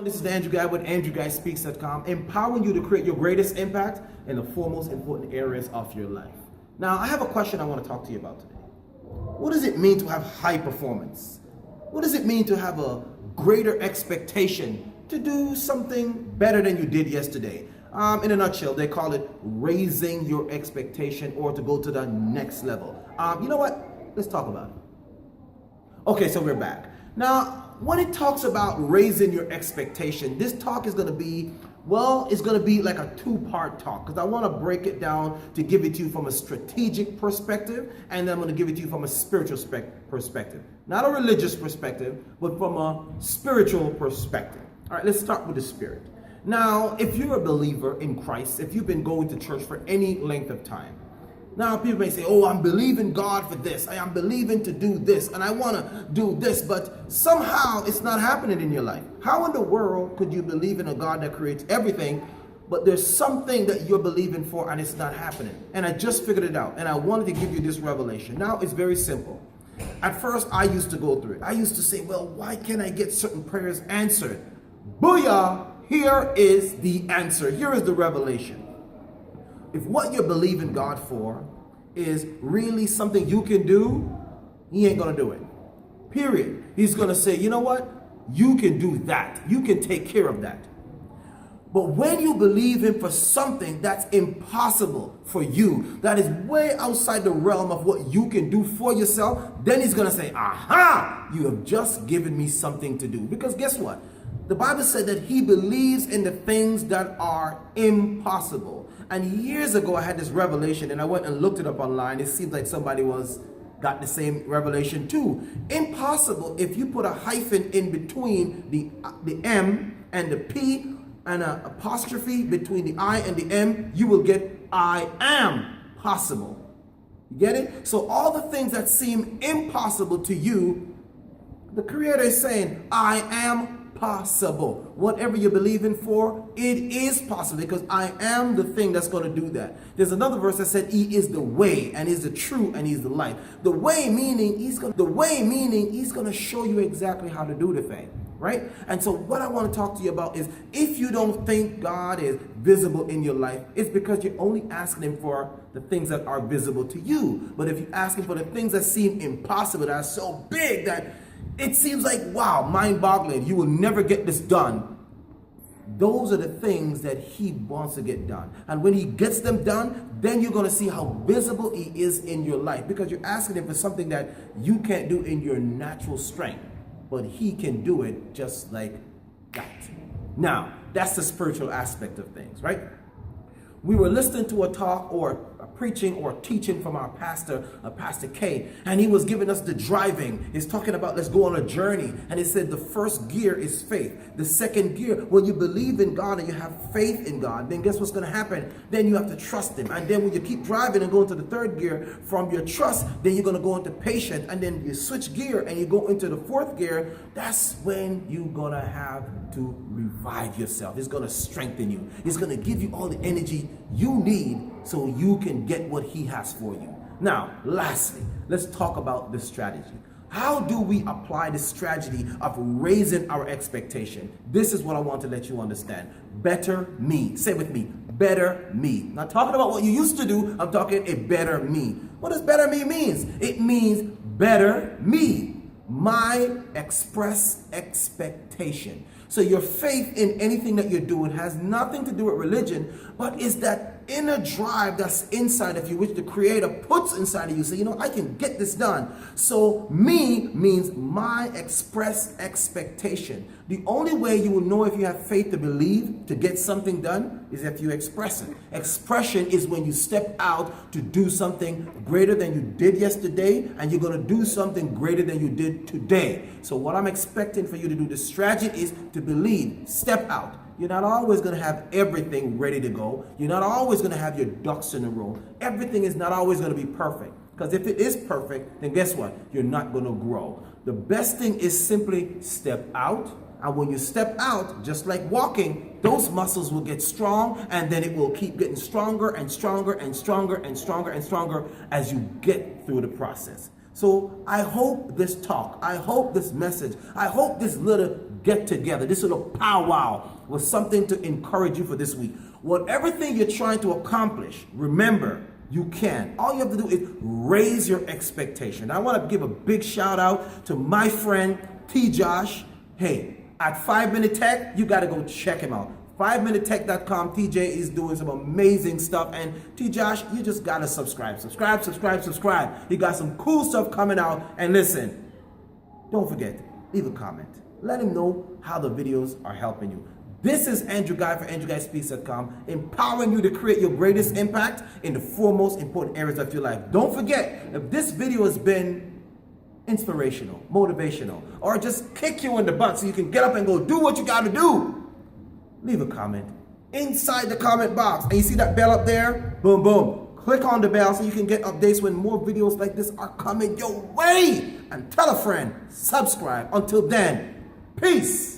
This is Andrew Guy with AndrewGuySpeaks.com, empowering you to create your greatest impact in the four most important areas of your life. Now, I have a question I want to talk to you about today. What does it mean to have high performance? What does it mean to have a greater expectation to do something better than you did yesterday? In a nutshell, they call it raising your expectation or to go to the next level. You know what? Let's talk about it. Okay, so we're back. Now, when it talks about raising your expectation, this talk is going to be, it's going to be like a two-part talk because I want to break it down to give it to you from a strategic perspective, and then I'm going to give it to you from a spiritual perspective. Not a religious perspective, but from a spiritual perspective. All right, let's start with the spirit. Now, if you're a believer in Christ, if you've been going to church for any length of time, now people may say, oh, I'm believing God for this. I am believing to do this and I want to do this, but somehow it's not happening in your life. How in the world could you believe in a God that creates everything, but there's something that you're believing for and it's not happening? And I just figured it out and I wanted to give you this revelation. Now it's very simple. At first I used to go through it. I used to say, well, why can't I get certain prayers answered? Booyah! Here is the answer. Here is the revelation. If what you're believing God for is really something you can do, he ain't going to do it. Period. He's going to say, you know what? You can do that. You can take care of that. But when you believe him for something that's impossible for you, that is way outside the realm of what you can do for yourself, then he's going to say, aha, you have just given me something to do. Because guess what? The Bible said that he believes in the things that are impossible. And years ago, I had this revelation and I went and looked it up online. It seems like somebody got the same revelation too. Impossible, if you put a hyphen in between the M and the P and an apostrophe between the I and the M, you will get I am possible. You get it? So all the things that seem impossible to you, the Creator is saying, I am possible. Whatever you're believing for, it is possible because I am the thing that's going to do that. There's another verse that said he is the way and he's the truth and he's the life. The way meaning he's going to show you exactly how to do the thing, right? And so what I want to talk to you about is if you don't think God is visible in your life, it's because you're only asking him for the things that are visible to you. But if you ask him for the things that seem impossible, that are so big that it seems like, wow, mind-boggling, you will never get this done. Those are the things that he wants to get done. And when he gets them done, then you're going to see how visible he is in your life. Because you're asking him for something that you can't do in your natural strength. But he can do it just like that. Now, that's the spiritual aspect of things, right? We were listening to a talk or a preaching or teaching from our pastor, Pastor K, and he was giving us the driving. He's talking about let's go on a journey. And he said the first gear is faith. The second gear, when you believe in God and you have faith in God, then guess what's going to happen? Then you have to trust him. And then when you keep driving and go into the third gear, from your trust, then you're going to go into patience. And then you switch gear and you go into the fourth gear. That's when you're going to have to revive yourself. It's going to strengthen you. It's going to give you all the energy you need so you can get what he has for you. Now, lastly, let's talk about the strategy. How do we apply the strategy of raising our expectation? This is what I want to let you understand. Better me. Say with me, better me. Not talking about what you used to do. I'm talking a better me. What does better me means? It means better me. My express expectation. So your faith in anything that you're doing has nothing to do with religion, but is that inner drive that's inside of you, which the Creator puts inside of you. So, you know, I can get this done. So me means my express expectation. The only way you will know if you have faith to believe to get something done is if you express it. Expression is when you step out to do something greater than you did yesterday, and you're going to do something greater than you did today. So what I'm expecting for you to do, the strategy is to believe, step out. You're not always going to have everything ready to go. You're not always going to have your ducks in a row. Everything is not always going to be perfect. Because if it is perfect, then guess what? You're not going to grow. The best thing is simply step out. And when you step out, just like walking, those muscles will get strong, and then it will keep getting stronger and stronger and stronger and stronger and stronger as you get through the process. So I hope this talk, I hope this message, I hope this little get together, this little powwow was something to encourage you for this week. Whatever thing you're trying to accomplish, remember, you can. All you have to do is raise your expectation. I want to give a big shout out to my friend T. Josh. Hey, at 5 Minute Tech, you got to go check him out. 5minutetech.com. TJ is doing some amazing stuff. And T. Josh, you just got to subscribe. Subscribe. He got some cool stuff coming out. And listen, don't forget, leave a comment. Let him know how the videos are helping you. This is Andrew Guy for AndrewGuySpeaks.com, empowering you to create your greatest impact in the four most important areas of your life. Don't forget, if this video has been inspirational, motivational, or just kick you in the butt so you can get up and go do what you got to do, leave a comment inside the comment box. And you see that bell up there? Boom, boom. Click on the bell so you can get updates when more videos like this are coming your way. And tell a friend, subscribe. Until then, peace.